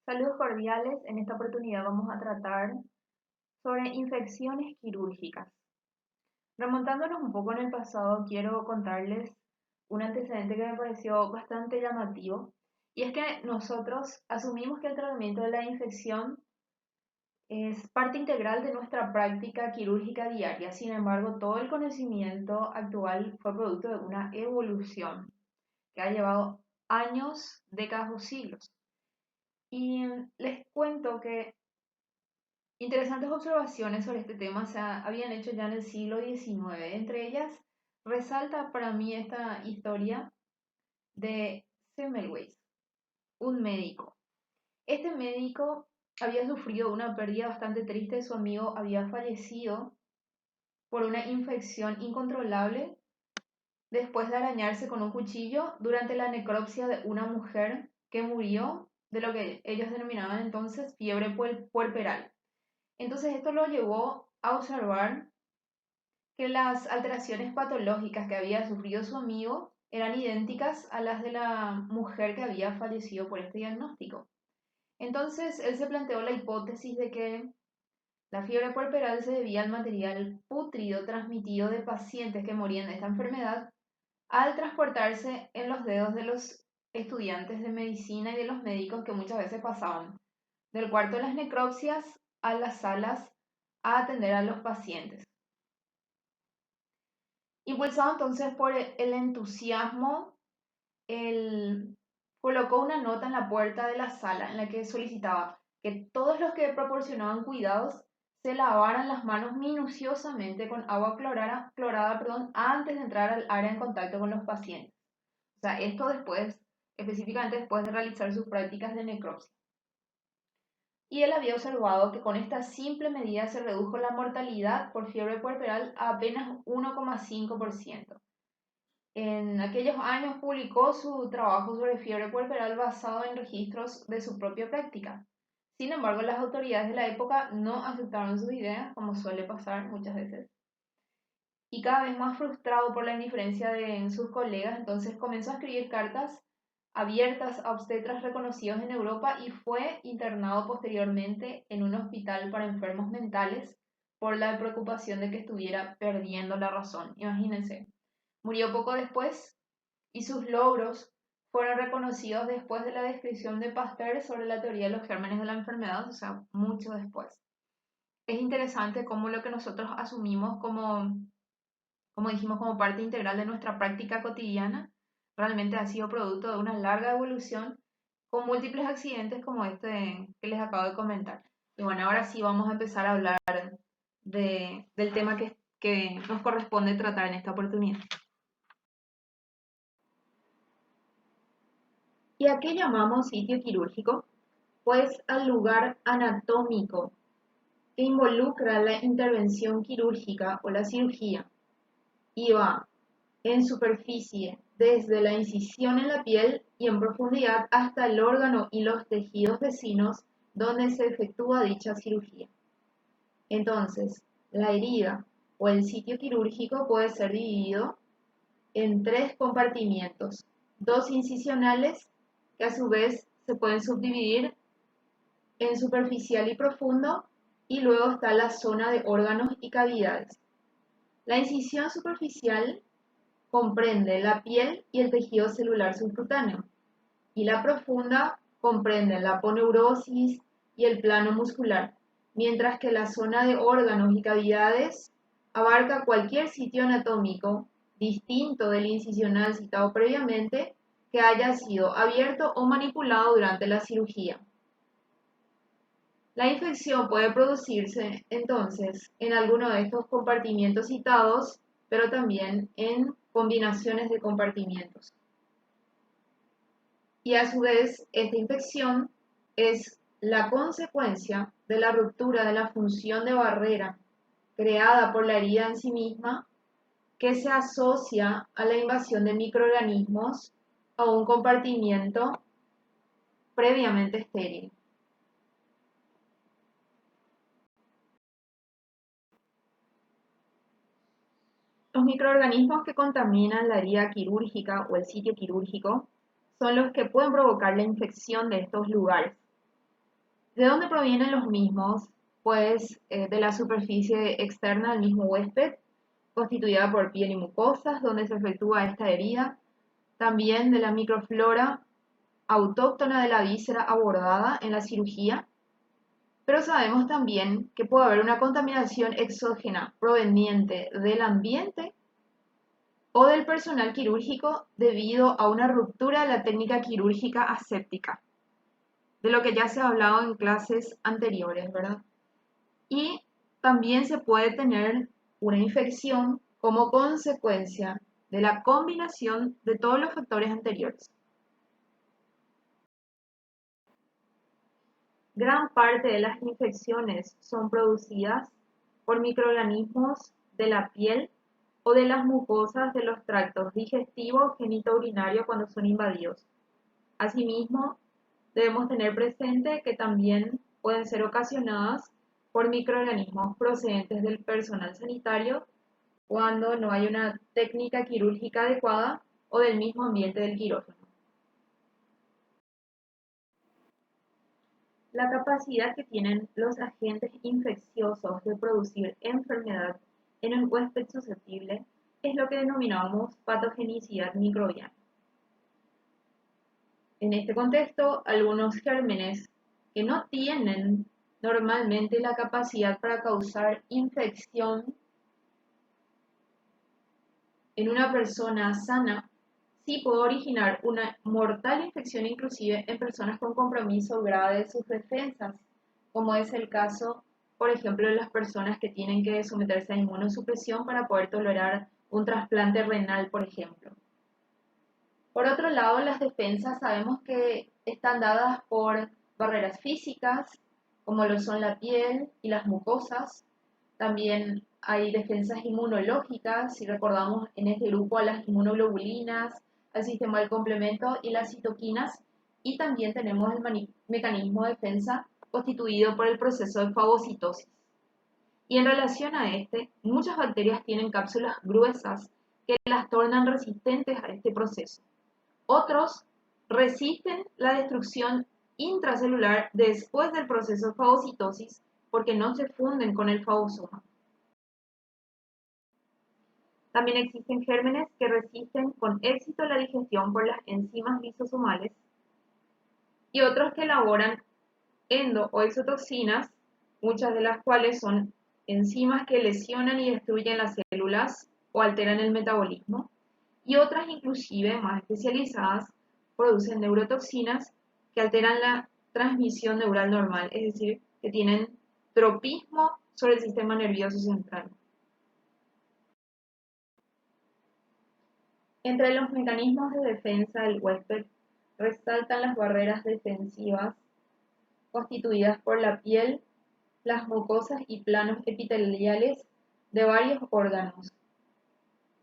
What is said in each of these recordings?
Saludos cordiales. En esta oportunidad vamos a tratar sobre infecciones quirúrgicas. Remontándonos un poco en el pasado, quiero contarles un antecedente que me pareció bastante llamativo, y es que nosotros asumimos que el tratamiento de la infección es parte integral de nuestra práctica quirúrgica diaria. Sin embargo, todo el conocimiento actual fue producto de una evolución que ha llevado años, décadas o siglos. Y les cuento que interesantes observaciones sobre este tema se habían hecho ya en el siglo XIX. Entre ellas, resalta para mí esta historia de Semmelweis, un médico. Este médico había sufrido una pérdida bastante triste. Su amigo había fallecido por una infección incontrolable después de arañarse con un cuchillo durante la necropsia de una mujer que murió de lo que ellos denominaban entonces fiebre puerperal. Entonces esto lo llevó a observar que las alteraciones patológicas que había sufrido su amigo eran idénticas a las de la mujer que había fallecido por este diagnóstico. Entonces él se planteó la hipótesis de que la fiebre puerperal se debía al material pútrido transmitido de pacientes que morían de esta enfermedad al transportarse en los dedos de los estudiantes de medicina y de los médicos que muchas veces pasaban del cuarto de las necropsias a las salas a atender a los pacientes. Impulsado entonces por el entusiasmo, él colocó una nota en la puerta de la sala en la que solicitaba que todos los que proporcionaban cuidados se lavaran las manos minuciosamente con agua clorada, antes de entrar al área en contacto con los pacientes. O sea, esto después, específicamente después de realizar sus prácticas de necropsia. Y él había observado que con esta simple medida se redujo la mortalidad por fiebre puerperal a apenas 1,5%. En aquellos años publicó su trabajo sobre fiebre puerperal basado en registros de su propia práctica. Sin embargo, las autoridades de la época no aceptaron sus ideas, como suele pasar muchas veces. Y cada vez más frustrado por la indiferencia de sus colegas, entonces comenzó a escribir cartas abiertas a obstetras reconocidos en Europa y fue internado posteriormente en un hospital para enfermos mentales por la preocupación de que estuviera perdiendo la razón. Imagínense. Murió poco después y sus logros fueron reconocidos después de la descripción de Pasteur sobre la teoría de los gérmenes de la enfermedad, o sea, mucho después. Es interesante cómo lo que nosotros asumimos como dijimos, como parte integral de nuestra práctica cotidiana, realmente ha sido producto de una larga evolución con múltiples accidentes como este que les acabo de comentar. Y bueno, ahora sí vamos a empezar a hablar del tema que nos corresponde tratar en esta oportunidad. ¿Y a qué llamamos sitio quirúrgico? Pues al lugar anatómico que involucra la intervención quirúrgica o la cirugía y va en superficie desde la incisión en la piel y en profundidad hasta el órgano y los tejidos vecinos donde se efectúa dicha cirugía. Entonces, la herida o el sitio quirúrgico puede ser dividido en tres compartimientos, dos incisionales que a su vez se pueden subdividir en superficial y profundo, y luego está la zona de órganos y cavidades. La incisión superficial comprende la piel y el tejido celular subcutáneo, y la profunda comprende la aponeurosis y el plano muscular, mientras que la zona de órganos y cavidades abarca cualquier sitio anatómico distinto del incisional citado previamente que haya sido abierto o manipulado durante la cirugía. La infección puede producirse entonces en alguno de estos compartimientos citados, pero también en combinaciones de compartimientos. Y a su vez, esta infección es la consecuencia de la ruptura de la función de barrera creada por la herida en sí misma, que se asocia a la invasión de microorganismos a un compartimiento previamente estéril. Los microorganismos que contaminan la herida quirúrgica o el sitio quirúrgico son los que pueden provocar la infección de estos lugares. ¿De dónde provienen los mismos? Pues de la superficie externa del mismo huésped, constituida por piel y mucosas, donde se efectúa esta herida, también de la microflora autóctona de la víscera abordada en la cirugía, pero sabemos también que puede haber una contaminación exógena proveniente del ambiente o del personal quirúrgico debido a una ruptura de la técnica quirúrgica aséptica, de lo que ya se ha hablado en clases anteriores, ¿verdad? Y también se puede tener una infección como consecuencia de la combinación de todos los factores anteriores. Gran parte de las infecciones son producidas por microorganismos de la piel o de las mucosas de los tractos digestivo, genitourinario cuando son invadidos. Asimismo, debemos tener presente que también pueden ser ocasionadas por microorganismos procedentes del personal sanitario cuando no hay una técnica quirúrgica adecuada o del mismo ambiente del quirófano. La capacidad que tienen los agentes infecciosos de producir enfermedad en un huésped susceptible es lo que denominamos patogenicidad microbiana. En este contexto, algunos gérmenes que no tienen normalmente la capacidad para causar infección en una persona sana, sí puede originar una mortal infección inclusive en personas con compromiso grave de sus defensas, como es el caso, por ejemplo, de las personas que tienen que someterse a inmunosupresión para poder tolerar un trasplante renal, por ejemplo. Por otro lado, las defensas sabemos que están dadas por barreras físicas, como lo son la piel y las mucosas. También hay defensas inmunológicas, si recordamos en este grupo a las inmunoglobulinas, al sistema del complemento y las citoquinas. Y también tenemos el mecanismo de defensa constituido por el proceso de fagocitosis. Y en relación a este, muchas bacterias tienen cápsulas gruesas que las tornan resistentes a este proceso. Otros resisten la destrucción intracelular después del proceso de fagocitosis porque no se funden con el fagosoma. También existen gérmenes que resisten con éxito la digestión por las enzimas lisosomales y otros que elaboran endo o exotoxinas, muchas de las cuales son enzimas que lesionan y destruyen las células o alteran el metabolismo, y otras inclusive más especializadas producen neurotoxinas que alteran la transmisión neural normal, es decir, que tienen tropismo sobre el sistema nervioso central. Entre los mecanismos de defensa del huésped resaltan las barreras defensivas constituidas por la piel, las mucosas y planos epiteliales de varios órganos,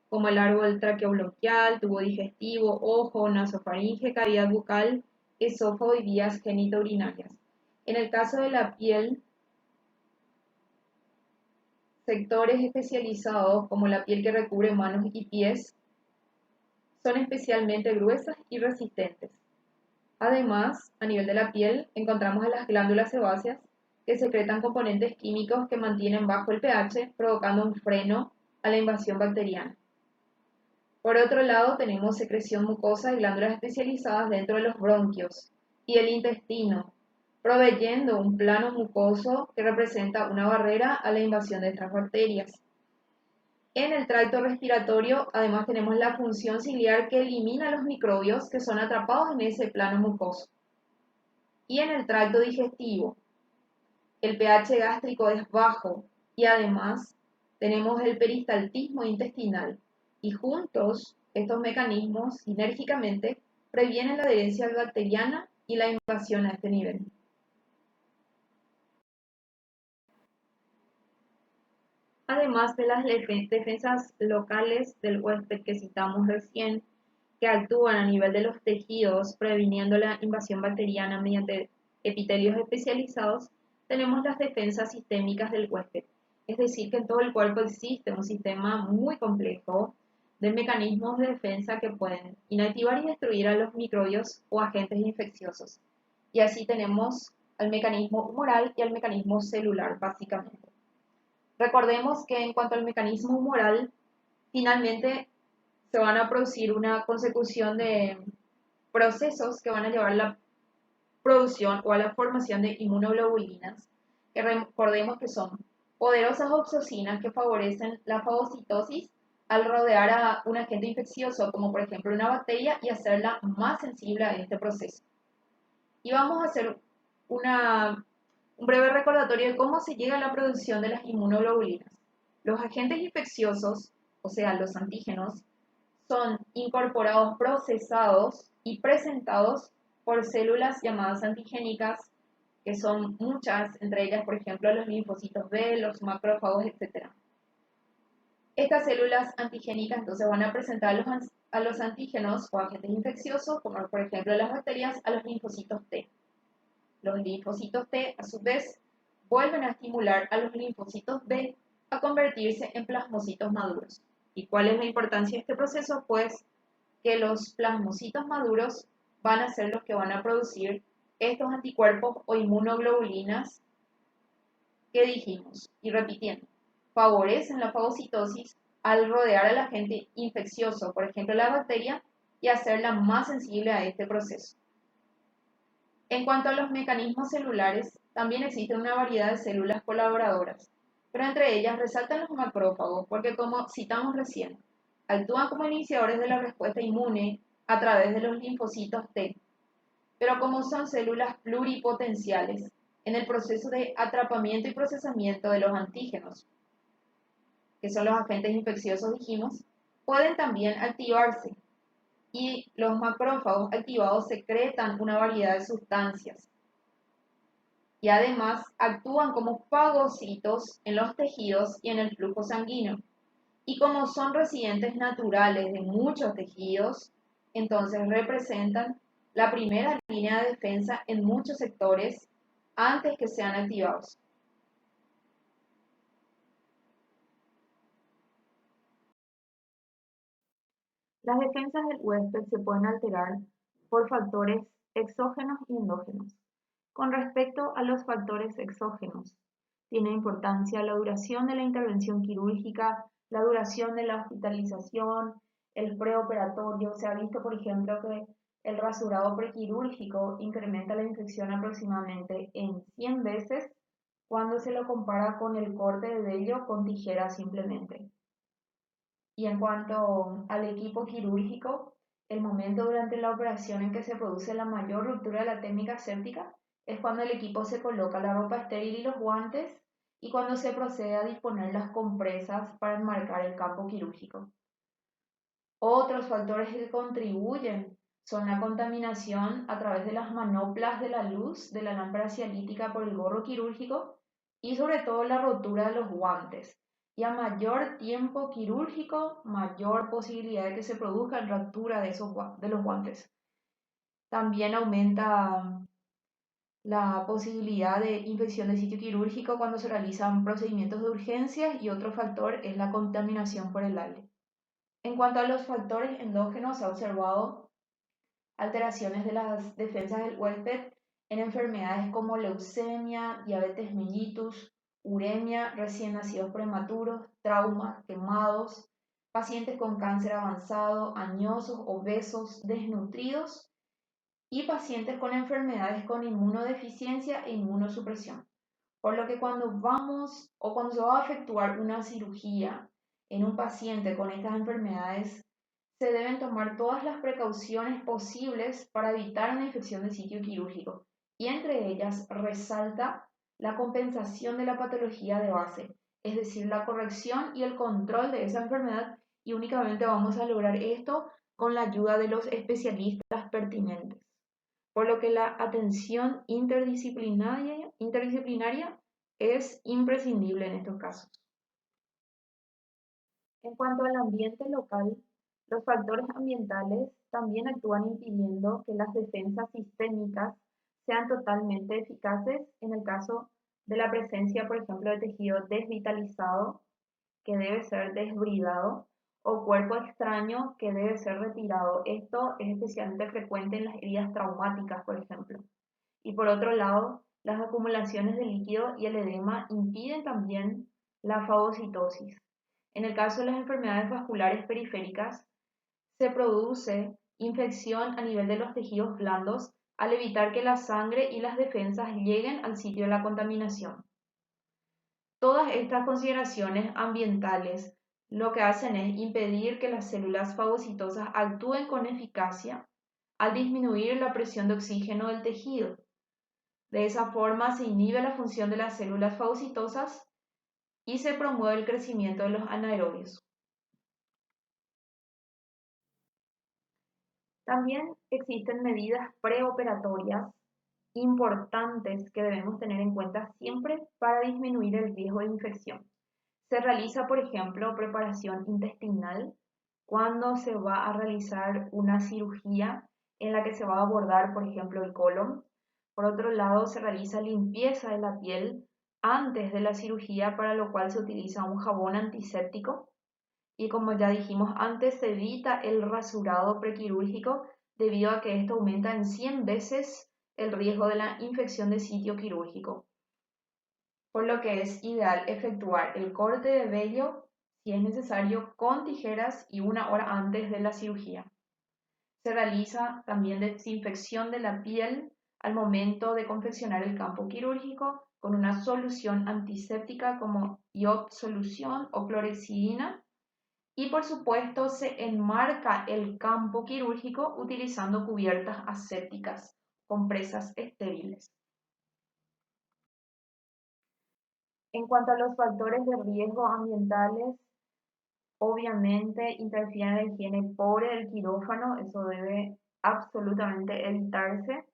como el árbol traqueobronquial, tubo digestivo, ojo, nasofaringe, cavidad bucal, esófago y vías genitourinarias. En el caso de la piel, sectores especializados como la piel que recubre manos y pies son especialmente gruesas y resistentes. Además, a nivel de la piel, encontramos a las glándulas sebáceas que secretan componentes químicos que mantienen bajo el pH, provocando un freno a la invasión bacteriana. Por otro lado, tenemos secreción mucosa y glándulas especializadas dentro de los bronquios y el intestino, proveyendo un plano mucoso que representa una barrera a la invasión de estas bacterias. En el tracto respiratorio, además, tenemos la función ciliar que elimina los microbios que son atrapados en ese plano mucoso. Y en el tracto digestivo, el pH gástrico es bajo y además tenemos el peristaltismo intestinal. Y juntos, estos mecanismos sinérgicamente previenen la adherencia bacteriana y la invasión a este nivel. Además de las defensas locales del huésped que citamos recién, que actúan a nivel de los tejidos previniendo la invasión bacteriana mediante epitelios especializados, tenemos las defensas sistémicas del huésped. Es decir, que en todo el cuerpo existe un sistema muy complejo de mecanismos de defensa que pueden inactivar y destruir a los microbios o agentes infecciosos. Y así tenemos al mecanismo humoral y al mecanismo celular, básicamente. Recordemos que en cuanto al mecanismo humoral, finalmente se van a producir una consecución de procesos que van a llevar a la producción o a la formación de inmunoglobulinas, que recordemos que son poderosas oxocinas que favorecen la fagocitosis al rodear a un agente infeccioso, como por ejemplo una bacteria, y hacerla más sensible a este proceso. Y vamos a hacer un breve recordatorio de cómo se llega a la producción de las inmunoglobulinas. Los agentes infecciosos, o sea, los antígenos, son incorporados, procesados y presentados por células llamadas antigénicas, que son muchas, entre ellas, por ejemplo, los linfocitos B, los macrófagos, etc. Estas células antigénicas entonces van a presentar a los antígenos o agentes infecciosos, como por ejemplo las bacterias, a los linfocitos T. Los linfocitos T, a su vez, vuelven a estimular a los linfocitos B a convertirse en plasmocitos maduros. ¿Y cuál es la importancia de este proceso? Pues que los plasmocitos maduros van a ser los que van a producir estos anticuerpos o inmunoglobulinas que dijimos. Y repitiendo, favorecen la fagocitosis al rodear al agente infeccioso, por ejemplo la bacteria, y hacerla más sensible a este proceso. En cuanto a los mecanismos celulares, también existe una variedad de células colaboradoras, pero entre ellas resaltan los macrófagos porque, como citamos recién, actúan como iniciadores de la respuesta inmune a través de los linfocitos T, pero como son células pluripotenciales en el proceso de atrapamiento y procesamiento de los antígenos, que son los agentes infecciosos dijimos, pueden también activarse y los macrófagos activados secretan una variedad de sustancias y además actúan como fagocitos en los tejidos y en el flujo sanguíneo. Y como son residentes naturales de muchos tejidos, entonces representan la primera línea de defensa en muchos sectores antes que sean activados. Las defensas del huésped se pueden alterar por factores exógenos y endógenos. Con respecto a los factores exógenos, tiene importancia la duración de la intervención quirúrgica, la duración de la hospitalización, el preoperatorio. Se ha visto, por ejemplo, que el rasurado prequirúrgico incrementa la infección aproximadamente en 100 veces cuando se lo compara con el corte de vello con tijera simplemente. Y en cuanto al equipo quirúrgico, el momento durante la operación en que se produce la mayor ruptura de la técnica séptica es cuando el equipo se coloca la ropa estéril y los guantes y cuando se procede a disponer las compresas para enmarcar el campo quirúrgico. Otros factores que contribuyen son la contaminación a través de las manoplas de la luz de la lámpara cialítica por el gorro quirúrgico y sobre todo la rotura de los guantes. Y a mayor tiempo quirúrgico, mayor posibilidad de que se produzca rotura de los guantes. También aumenta la posibilidad de infección de sitio quirúrgico cuando se realizan procedimientos de urgencias, y otro factor es la contaminación por el aire. En cuanto a los factores endógenos, se ha observado alteraciones de las defensas del huésped en enfermedades como leucemia, diabetes mellitus, uremia, recién nacidos prematuros, traumas, quemados, pacientes con cáncer avanzado, añosos, obesos, desnutridos y pacientes con enfermedades con inmunodeficiencia e inmunosupresión. Por lo que cuando vamos o cuando se va a efectuar una cirugía en un paciente con estas enfermedades, se deben tomar todas las precauciones posibles para evitar una infección de sitio quirúrgico. Y entre ellas resalta la compensación de la patología de base, es decir, la corrección y el control de esa enfermedad, y únicamente vamos a lograr esto con la ayuda de los especialistas pertinentes, por lo que la atención interdisciplinaria es imprescindible en estos casos. En cuanto al ambiente local, los factores ambientales también actúan impidiendo que las defensas sistémicas sean totalmente eficaces en el caso de la presencia, por ejemplo, de tejido desvitalizado que debe ser desbridado o cuerpo extraño que debe ser retirado. Esto es especialmente frecuente en las heridas traumáticas, por ejemplo. Y por otro lado, las acumulaciones de líquido y el edema impiden también la fagocitosis. En el caso de las enfermedades vasculares periféricas, se produce infección a nivel de los tejidos blandos al evitar que la sangre y las defensas lleguen al sitio de la contaminación. Todas estas consideraciones ambientales lo que hacen es impedir que las células fagocitosas actúen con eficacia al disminuir la presión de oxígeno del tejido. De esa forma se inhibe la función de las células fagocitosas y se promueve el crecimiento de los anaerobios. También existen medidas preoperatorias importantes que debemos tener en cuenta siempre para disminuir el riesgo de infección. Se realiza, por ejemplo, preparación intestinal cuando se va a realizar una cirugía en la que se va a abordar, por ejemplo, el colon. Por otro lado, se realiza limpieza de la piel antes de la cirugía, para lo cual se utiliza un jabón antiséptico. Y como ya dijimos antes, se evita el rasurado prequirúrgico debido a que esto aumenta en 100 veces el riesgo de la infección de sitio quirúrgico, por lo que es ideal efectuar el corte de vello si es necesario con tijeras y 1 hora antes de la cirugía. Se realiza también desinfección de la piel al momento de confeccionar el campo quirúrgico con una solución antiséptica como iod solución o clorexidina, y por supuesto se enmarca el campo quirúrgico utilizando cubiertas asépticas, compresas estériles. En cuanto a los factores de riesgo ambientales, obviamente interfieren en la higiene pobre del quirófano, eso debe absolutamente evitarse.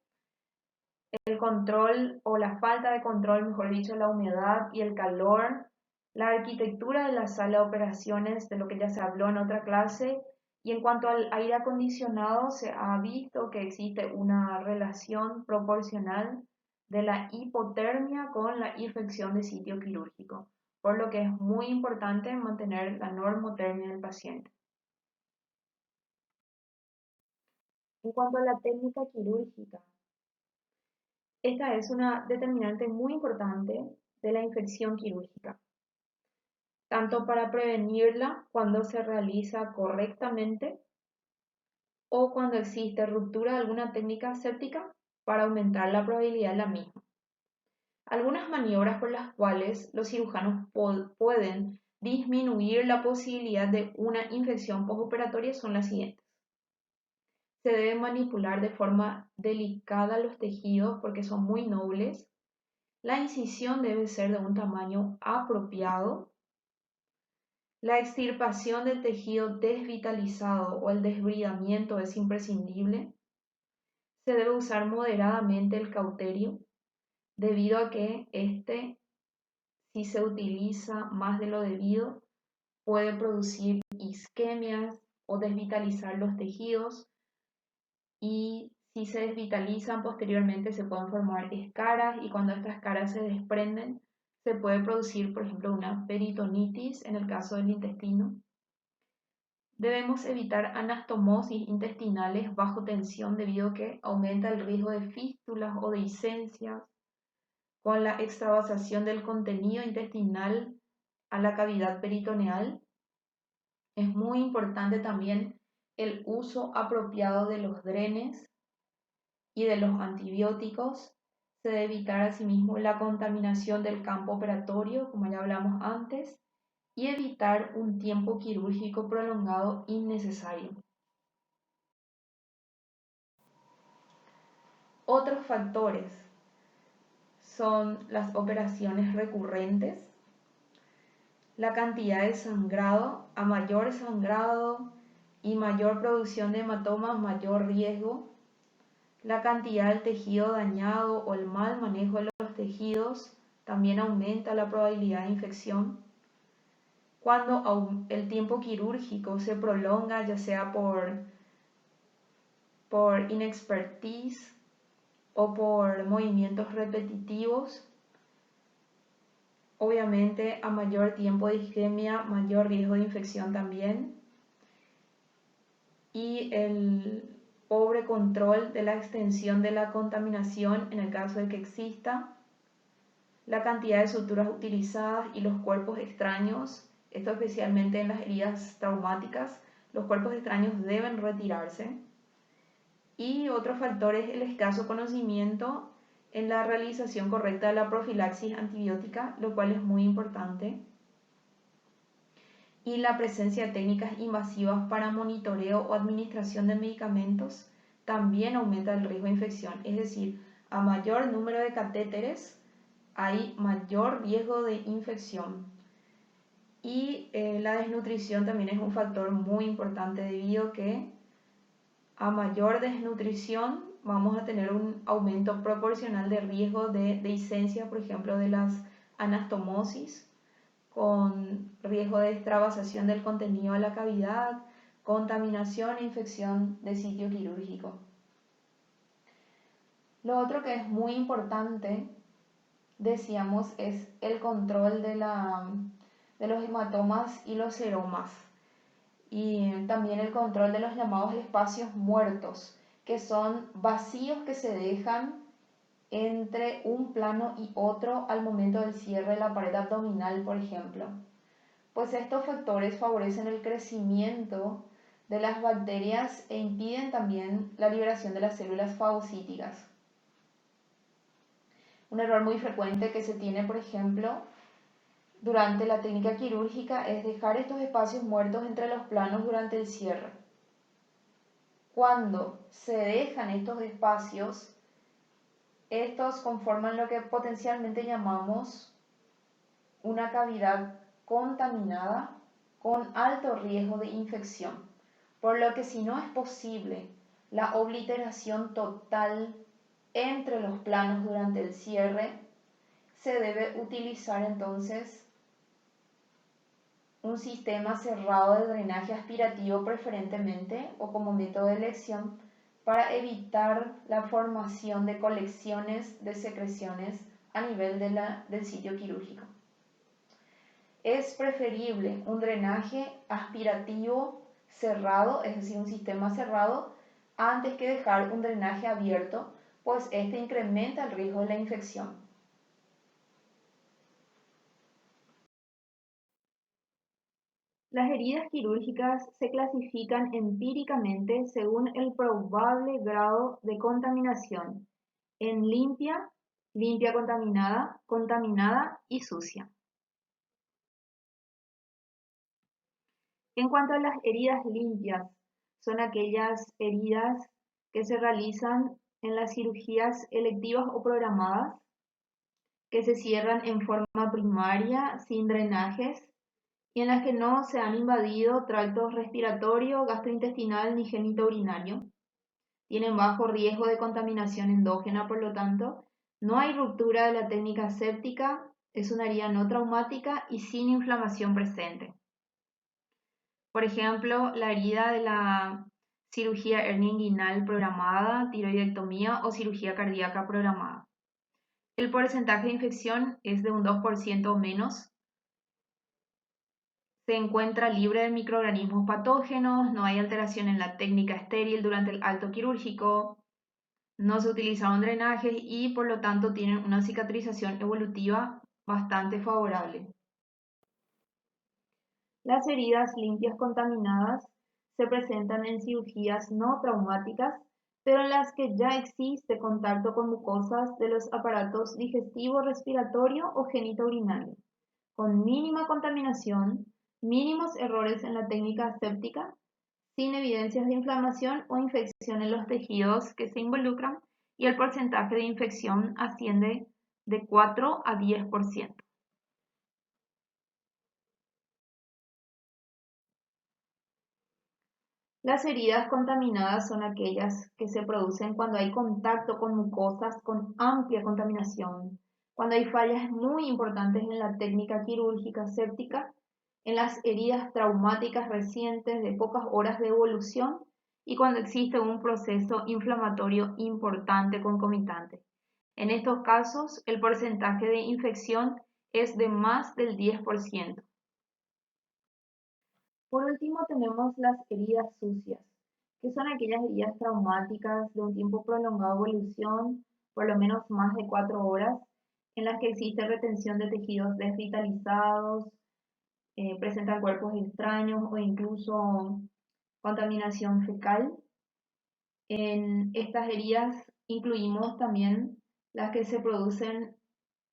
El control o la falta de control, mejor dicho, la humedad y el calor, la arquitectura de la sala de operaciones, de lo que ya se habló en otra clase. Y en cuanto al aire acondicionado, se ha visto que existe una relación proporcional de la hipotermia con la infección de sitio quirúrgico, por lo que es muy importante mantener la normotermia del paciente. En cuanto a la técnica quirúrgica, esta es una determinante muy importante de la infección quirúrgica, tanto para prevenirla cuando se realiza correctamente o cuando existe ruptura de alguna técnica aséptica para aumentar la probabilidad de la misma. Algunas maniobras por las cuales los cirujanos pueden disminuir la posibilidad de una infección postoperatoria son las siguientes. Se debe manipular de forma delicada los tejidos porque son muy nobles. La incisión debe ser de un tamaño apropiado. La extirpación del tejido desvitalizado o el desbridamiento es imprescindible. Se debe usar moderadamente el cauterio, debido a que si se utiliza más de lo debido, puede producir isquemias o desvitalizar los tejidos, y si se desvitalizan posteriormente se pueden formar escaras, y cuando estas escaras se desprenden se puede producir, por ejemplo, una peritonitis en el caso del intestino. Debemos evitar anastomosis intestinales bajo tensión debido a que aumenta el riesgo de fístulas o dehiscencias. Con la extravasación del contenido intestinal a la cavidad peritoneal, es muy importante también el uso apropiado de los drenes y de los antibióticos. Se debe evitar asimismo la contaminación del campo operatorio, como ya hablamos antes, y evitar un tiempo quirúrgico prolongado innecesario. Otros factores son las operaciones recurrentes, la cantidad de sangrado. A mayor sangrado y mayor producción de hematomas, mayor riesgo. La cantidad del tejido dañado o el mal manejo de los tejidos también aumenta la probabilidad de infección. Cuando el tiempo quirúrgico se prolonga, ya sea por inexpertise o por movimientos repetitivos, obviamente a mayor tiempo de isquemia, mayor riesgo de infección también. Y pobre control de la extensión de la contaminación en el caso de que exista, la cantidad de suturas utilizadas y los cuerpos extraños, esto especialmente en las heridas traumáticas, los cuerpos extraños deben retirarse. Y otro factor es el escaso conocimiento en la realización correcta de la profilaxis antibiótica, lo cual es muy importante. Y la presencia de técnicas invasivas para monitoreo o administración de medicamentos también aumenta el riesgo de infección. Es decir, a mayor número de catéteres hay mayor riesgo de infección. Y la desnutrición también es un factor muy importante debido a que a mayor desnutrición vamos a tener un aumento proporcional de riesgo de dehiscencia, por ejemplo, de las anastomosis, con riesgo de extravasación del contenido de la cavidad, contaminación e infección de sitio quirúrgico. Lo otro que es muy importante, decíamos, es el control de los hematomas y los seromas, y también el control de los llamados espacios muertos, que son vacíos que se dejan entre un plano y otro al momento del cierre de la pared abdominal, por ejemplo. Pues estos factores favorecen el crecimiento de las bacterias e impiden también la liberación de las células fagocíticas. Un error muy frecuente que se tiene, por ejemplo, durante la técnica quirúrgica es dejar estos espacios muertos entre los planos durante el cierre. Cuando se dejan estos espacios, estos conforman lo que potencialmente llamamos una cavidad contaminada con alto riesgo de infección, por lo que si no es posible la obliteración total entre los planos durante el cierre, se debe utilizar entonces un sistema cerrado de drenaje aspirativo preferentemente o como método de elección para evitar la formación de colecciones de secreciones a nivel del sitio quirúrgico. Es preferible un drenaje aspirativo cerrado, es decir, un sistema cerrado, antes que dejar un drenaje abierto, pues este incrementa el riesgo de la infección. Las heridas quirúrgicas se clasifican empíricamente según el probable grado de contaminación en limpia, limpia contaminada, contaminada y sucia. En cuanto a las heridas limpias, son aquellas heridas que se realizan en las cirugías electivas o programadas, que se cierran en forma primaria sin drenajes y en las que no se han invadido tractos respiratorio, gastrointestinal ni genitourinario. Tienen bajo riesgo de contaminación endógena, por lo tanto, no hay ruptura de la técnica séptica, es una herida no traumática y sin inflamación presente. Por ejemplo, la herida de la cirugía hernia inguinal programada, tiroidectomía o cirugía cardíaca programada. El porcentaje de infección es de un 2% o menos. Se encuentra libre de microorganismos patógenos, no hay alteración en la técnica estéril durante el acto quirúrgico, no se utilizaron drenajes y por lo tanto tienen una cicatrización evolutiva bastante favorable. Las heridas limpias contaminadas se presentan en cirugías no traumáticas, pero en las que ya existe contacto con mucosas de los aparatos digestivo, respiratorio o genitourinario, con mínima contaminación, mínimos errores en la técnica séptica, sin evidencias de inflamación o infección en los tejidos que se involucran y el porcentaje de infección asciende de 4 a 10%. Las heridas contaminadas son aquellas que se producen cuando hay contacto con mucosas con amplia contaminación, cuando hay fallas muy importantes en la técnica quirúrgica séptica, en las heridas traumáticas recientes de pocas horas de evolución y cuando existe un proceso inflamatorio importante concomitante. En estos casos, el porcentaje de infección es de más del 10%. Por último tenemos las heridas sucias, que son aquellas heridas traumáticas de un tiempo prolongado de evolución, por lo menos más de 4 horas, en las que existe retención de tejidos desvitalizados, presentan cuerpos extraños o incluso contaminación fecal. En estas heridas incluimos también las que se producen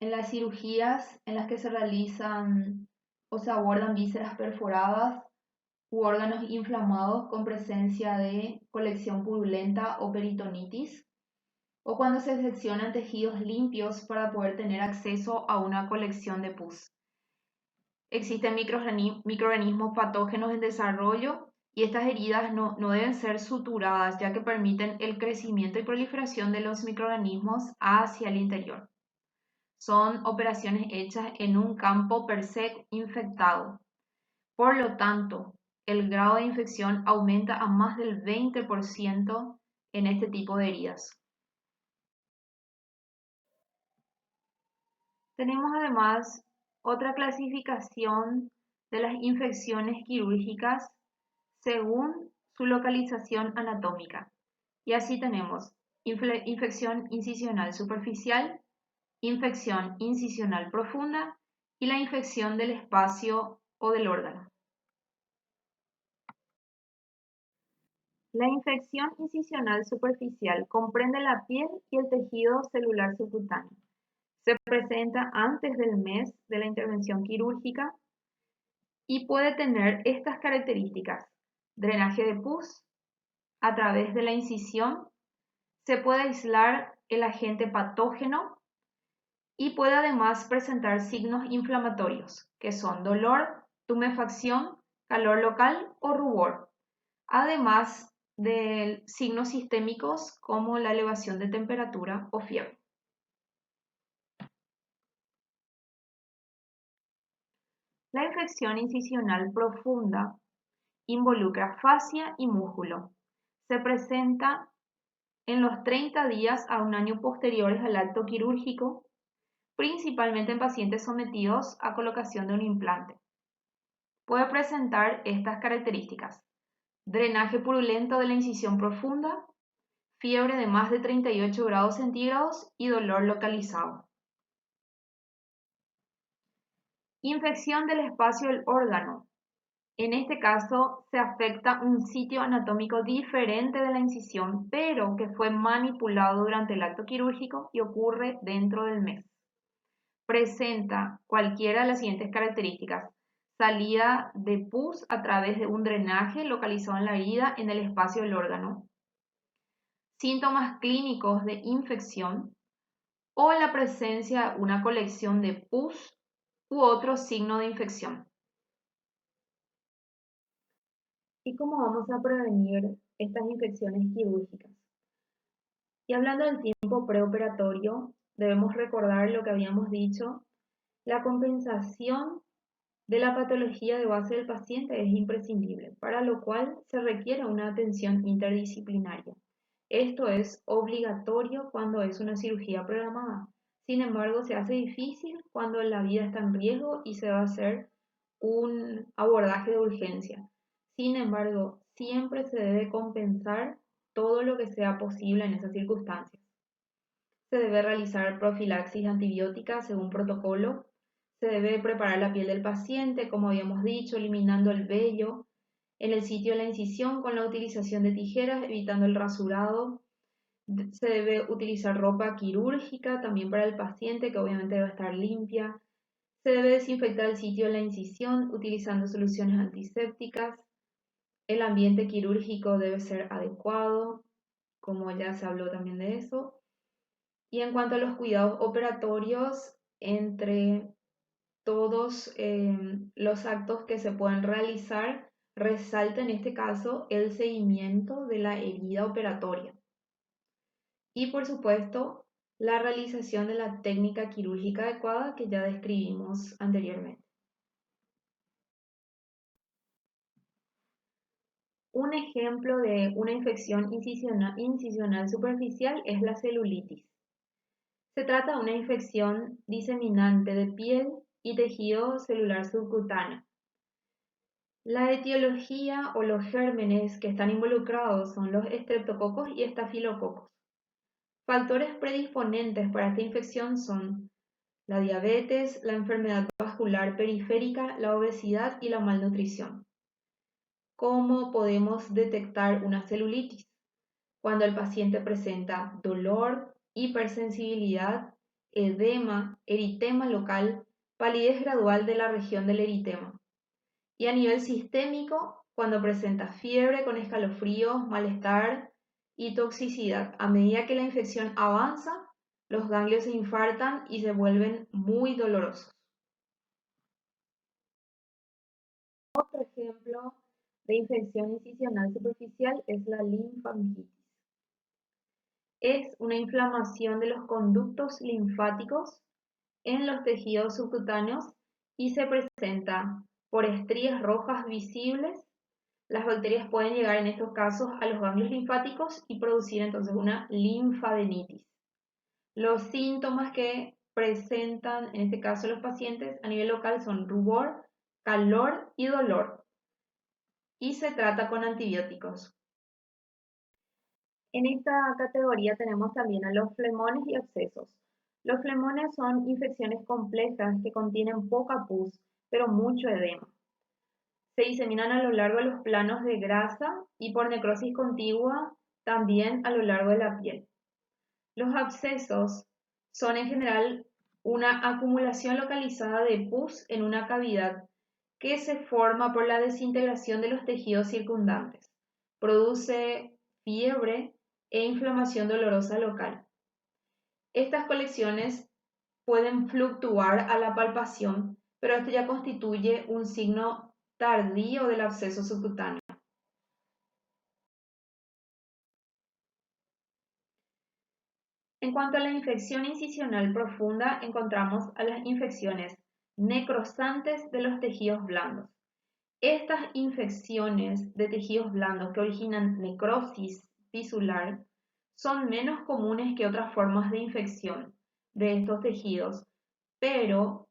en las cirugías en las que se realizan o se abordan vísceras perforadas u órganos inflamados con presencia de colección purulenta o peritonitis, o cuando se seccionan tejidos limpios para poder tener acceso a una colección de pus. Existen microorganismos patógenos en desarrollo y estas heridas no deben ser suturadas, ya que permiten el crecimiento y proliferación de los microorganismos hacia el interior. Son operaciones hechas en un campo per se infectado. Por lo tanto, el grado de infección aumenta a más del 20% en este tipo de heridas. Tenemos además otra clasificación de las infecciones quirúrgicas según su localización anatómica. Y así tenemos infección incisional superficial, infección incisional profunda y la infección del espacio o del órgano. La infección incisional superficial comprende la piel y el tejido celular subcutáneo. Se presenta antes del mes de la intervención quirúrgica y puede tener estas características: drenaje de pus a través de la incisión, se puede aislar el agente patógeno y puede además presentar signos inflamatorios, que son dolor, tumefacción, calor local o rubor, además de signos sistémicos como la elevación de temperatura o fiebre. La infección incisional profunda involucra fascia y músculo. Se presenta en los 30 días a un año posteriores al acto quirúrgico, principalmente en pacientes sometidos a colocación de un implante. Puede presentar estas características: drenaje purulento de la incisión profunda, fiebre de más de 38 grados centígrados y dolor localizado. Infección del espacio del órgano. En este caso se afecta un sitio anatómico diferente de la incisión, pero que fue manipulado durante el acto quirúrgico y ocurre dentro del mes. Presenta cualquiera de las siguientes características: salida de pus a través de un drenaje localizado en la herida en el espacio del órgano, síntomas clínicos de infección o la presencia de una colección de pus u otro signo de infección. ¿Y cómo vamos a prevenir estas infecciones quirúrgicas? Y hablando del tiempo preoperatorio, debemos recordar lo que habíamos dicho: la compensación de la patología de base del paciente es imprescindible, para lo cual se requiere una atención interdisciplinaria. Esto es obligatorio cuando es una cirugía programada. Sin embargo, se hace difícil cuando la vida está en riesgo y se va a hacer un abordaje de urgencia. Sin embargo, siempre se debe compensar todo lo que sea posible en esas circunstancias. Se debe realizar profilaxis antibiótica según protocolo. Se debe preparar la piel del paciente, como habíamos dicho, eliminando el vello en el sitio de la incisión con la utilización de tijeras, evitando el rasurado. Se debe utilizar ropa quirúrgica también para el paciente, que obviamente debe estar limpia. Se debe desinfectar el sitio de la incisión utilizando soluciones antisépticas. El ambiente quirúrgico debe ser adecuado, como ya se habló también de eso. Y en cuanto a los cuidados operatorios, entre todos los actos que se pueden realizar, resalta en este caso el seguimiento de la herida operatoria. Y por supuesto, la realización de la técnica quirúrgica adecuada que ya describimos anteriormente. Un ejemplo de una infección incisional superficial es la celulitis. Se trata de una infección diseminante de piel y tejido celular subcutáneo. La etiología o los gérmenes que están involucrados son los estreptococos y estafilococos. Factores predisponentes para esta infección son la diabetes, la enfermedad vascular periférica, la obesidad y la malnutrición. ¿Cómo podemos detectar una celulitis? Cuando el paciente presenta dolor, hipersensibilidad, edema, eritema local, palidez gradual de la región del eritema. Y a nivel sistémico, cuando presenta fiebre con escalofríos, malestar y toxicidad. A medida que la infección avanza, los ganglios se infartan y se vuelven muy dolorosos. Otro ejemplo de infección incisional superficial es la linfangitis. Es una inflamación de los conductos linfáticos en los tejidos subcutáneos y se presenta por estrías rojas visibles. Las bacterias pueden llegar en estos casos a los ganglios linfáticos y producir entonces una linfadenitis. Los síntomas que presentan en este caso los pacientes a nivel local son rubor, calor y dolor, y se trata con antibióticos. En esta categoría tenemos también a los flemones y abscesos. Los flemones son infecciones complejas que contienen poca pus, pero mucho edema. Se diseminan a lo largo de los planos de grasa y por necrosis contigua también a lo largo de la piel. Los abscesos son en general una acumulación localizada de pus en una cavidad que se forma por la desintegración de los tejidos circundantes. Produce fiebre e inflamación dolorosa local. Estas colecciones pueden fluctuar a la palpación, pero esto ya constituye un signo tardío del absceso subcutáneo. En cuanto a la infección incisional profunda, encontramos a las infecciones necrosantes de los tejidos blandos. Estas infecciones de tejidos blandos que originan necrosis tisular son menos comunes que otras formas de infección de estos tejidos, pero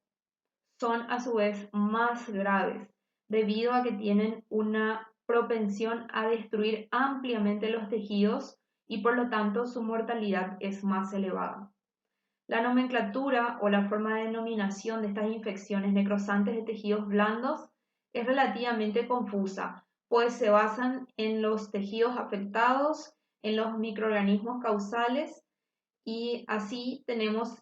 son a su vez más graves debido a que tienen una propensión a destruir ampliamente los tejidos y por lo tanto su mortalidad es más elevada. La nomenclatura o la forma de denominación de estas infecciones necrosantes de tejidos blandos es relativamente confusa, pues se basan en los tejidos afectados, en los microorganismos causales y así tenemos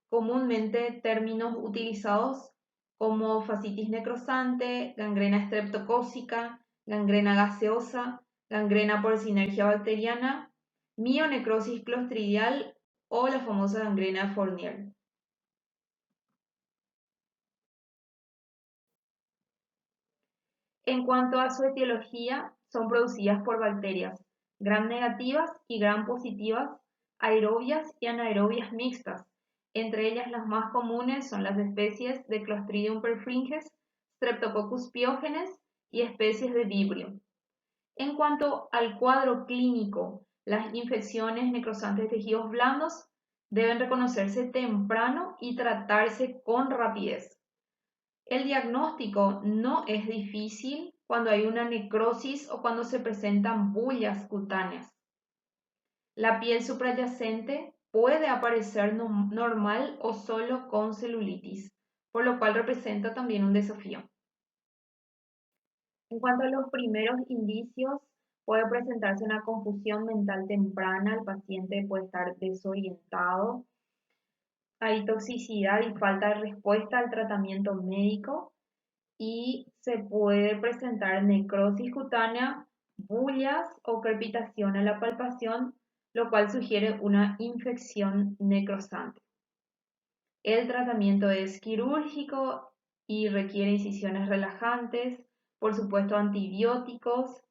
comúnmente términos utilizados como fascitis necrosante, gangrena estreptocócica, gangrena gaseosa, gangrena por sinergia bacteriana, mionecrosis clostridial o la famosa gangrena de Fournier. En cuanto a su etiología, son producidas por bacterias gram negativas y gram positivas, aerobias y anaerobias mixtas. Entre ellas las más comunes son las especies de Clostridium perfringens, Streptococcus pyogenes y especies de Vibrio. En cuanto al cuadro clínico, las infecciones necrosantes de tejidos blandos deben reconocerse temprano y tratarse con rapidez. El diagnóstico no es difícil cuando hay una necrosis o cuando se presentan bullas cutáneas. La piel suprayacente puede aparecer normal o solo con celulitis, por lo cual representa también un desafío. En cuanto a los primeros indicios, puede presentarse una confusión mental temprana, el paciente puede estar desorientado, hay toxicidad y falta de respuesta al tratamiento médico y se puede presentar necrosis cutánea, bullas o crepitación a la palpación, lo cual sugiere una infección necrosante. El tratamiento es quirúrgico y requiere incisiones relajantes, por supuesto antibióticos,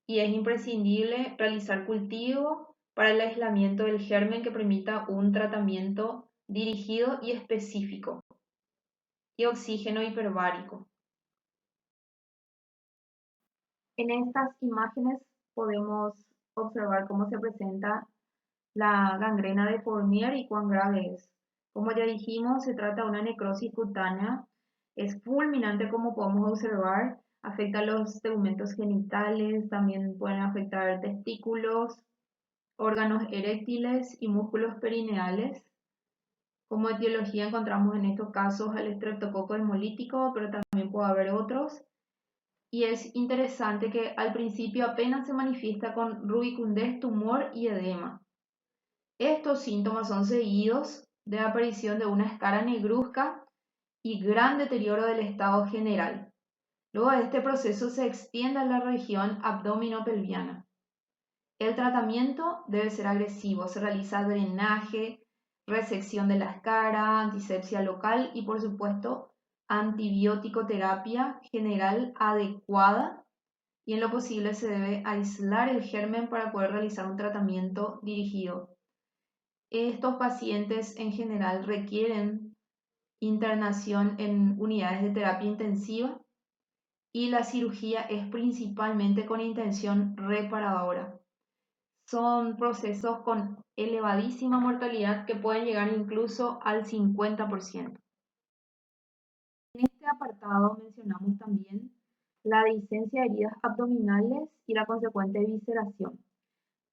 y es imprescindible realizar cultivo para el aislamiento del germen que permita un tratamiento dirigido y específico, y oxígeno hiperbárico. En estas imágenes podemos observar cómo se presenta la gangrena de Fournier y cuán grave es. Como ya dijimos, se trata de una necrosis cutánea Es fulminante como podemos observar, afecta los tegmentos genitales, también pueden afectar testículos, órganos eréctiles y músculos perineales. Como etiología encontramos en estos casos al estreptococo hemolítico, pero también puede haber otros. Y es interesante que al principio apenas se manifiesta con rubicundez, tumor y edema. Estos síntomas son seguidos de aparición de una escara negruzca y gran deterioro del estado general. Luego este proceso se extiende a la región abdominopelviana. El tratamiento debe ser agresivo, se realiza drenaje, resección de la escara, antisepsia local y por supuesto antibiótico terapia general adecuada y en lo posible se debe aislar el germen para poder realizar un tratamiento dirigido. Estos pacientes en general requieren internación en unidades de terapia intensiva y la cirugía es principalmente con intención reparadora. Son procesos con elevadísima mortalidad que pueden llegar incluso al 50%. En este apartado mencionamos también la discencia de heridas abdominales y la consecuente visceración,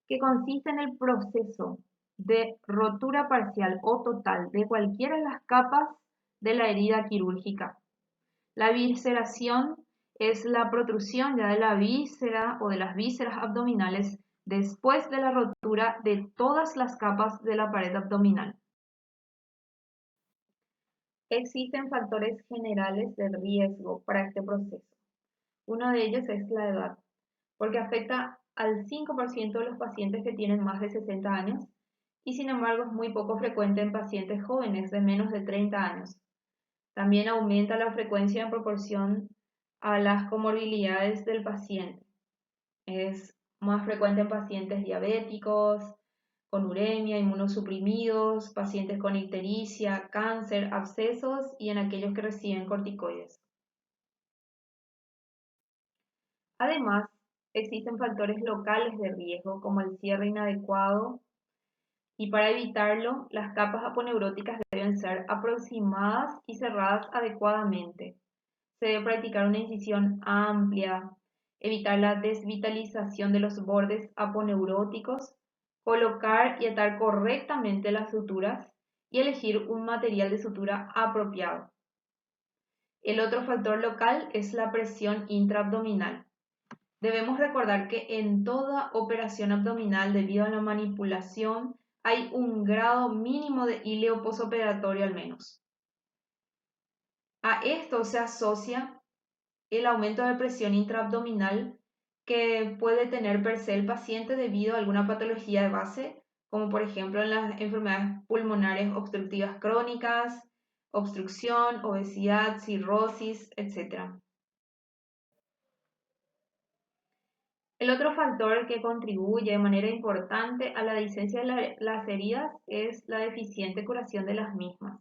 que consiste en el proceso de rotura parcial o total de cualquiera de las capas de la herida quirúrgica. La visceración es la protrusión ya de la víscera o de las vísceras abdominales después de la rotura de todas las capas de la pared abdominal. Existen factores generales de riesgo para este proceso. Uno de ellos es la edad, porque afecta al 5% de los pacientes que tienen más de 60 años y sin embargo es muy poco frecuente en pacientes jóvenes de menos de 30 años. También aumenta la frecuencia en proporción a las comorbilidades del paciente. Es más frecuente en pacientes diabéticos, con uremia, inmunosuprimidos, pacientes con ictericia, cáncer, abscesos y en aquellos que reciben corticoides. Además, existen factores locales de riesgo como el cierre inadecuado y para evitarlo, las capas aponeuróticas deben ser aproximadas y cerradas adecuadamente. Se debe practicar una incisión amplia, evitar la desvitalización de los bordes aponeuróticos, colocar y atar correctamente las suturas y elegir un material de sutura apropiado. El otro factor local es la presión intraabdominal. Debemos recordar que en toda operación abdominal, debido a la manipulación, hay un grado mínimo de íleo posoperatorio al menos. A esto se asocia el aumento de presión intraabdominal que puede tener per se el paciente debido a alguna patología de base, como por ejemplo en las enfermedades pulmonares obstructivas crónicas, obstrucción, obesidad, cirrosis, etc. El otro factor que contribuye de manera importante a la discencia de las heridas es la deficiente curación de las mismas.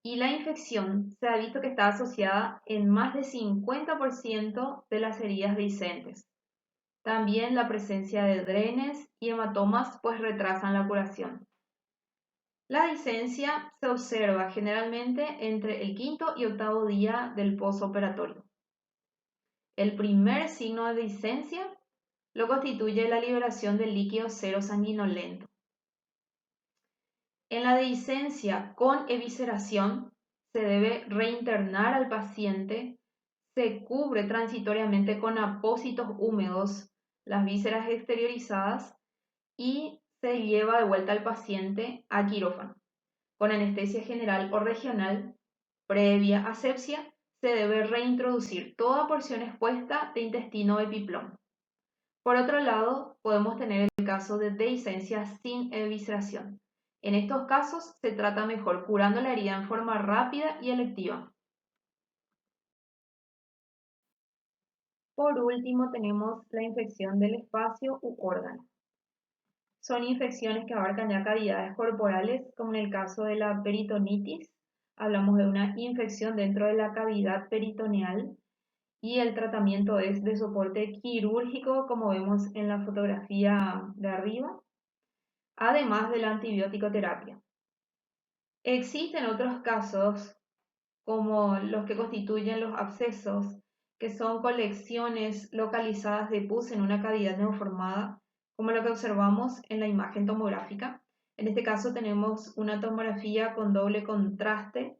Y la infección se ha visto que está asociada en más del 50% de las heridas discentes. También la presencia de drenes y hematomas pues retrasan la curación. La discencia se observa generalmente entre el quinto y octavo día del posoperatorio. El primer signo de discencia lo constituye la liberación del líquido serosanguinolento. En la discencia con evisceración se debe reinternar al paciente, se cubre transitoriamente con apósitos húmedos las vísceras exteriorizadas y se lleva de vuelta al paciente a quirófano. Con anestesia general o regional, previa asepsia, se debe reintroducir toda porción expuesta de intestino epiplomo. Por otro lado, podemos tener el caso de dehiscencia sin evisceración. En estos casos se trata mejor curando la herida en forma rápida y electiva. Por último, tenemos la infección del espacio u órgano. Son infecciones que abarcan ya cavidades corporales, como en el caso de la peritonitis. Hablamos de una infección dentro de la cavidad peritoneal y el tratamiento es de soporte quirúrgico, como vemos en la fotografía de arriba, además de la antibiótico terapia. Existen otros casos como los que constituyen los abscesos, que son colecciones localizadas de pus en una cavidad neoformada, como lo que observamos en la imagen tomográfica. En este caso tenemos una tomografía con doble contraste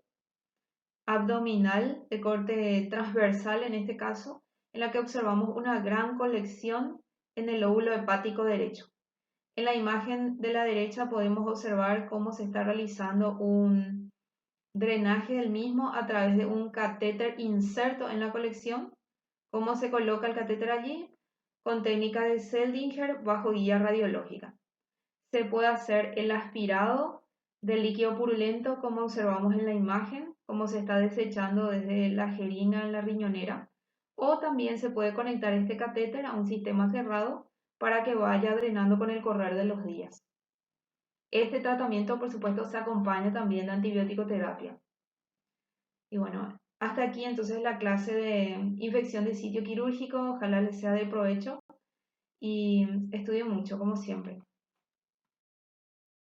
abdominal de corte transversal en este caso, en la que observamos una gran colección en el lóbulo hepático derecho. En la imagen de la derecha podemos observar cómo se está realizando un drenaje del mismo a través de un catéter inserto en la colección, cómo se coloca el catéter allí con técnica de Seldinger bajo guía radiológica. Se puede hacer el aspirado del líquido purulento como observamos en la imagen, como se está desechando desde la jeringa en la riñonera, o también se puede conectar este catéter a un sistema cerrado para que vaya drenando con el correr de los días. Este tratamiento, por supuesto, se acompaña también de antibiótico terapia. Y bueno, hasta aquí entonces la clase de infección de sitio quirúrgico. Ojalá les sea de provecho y estudien mucho, como siempre.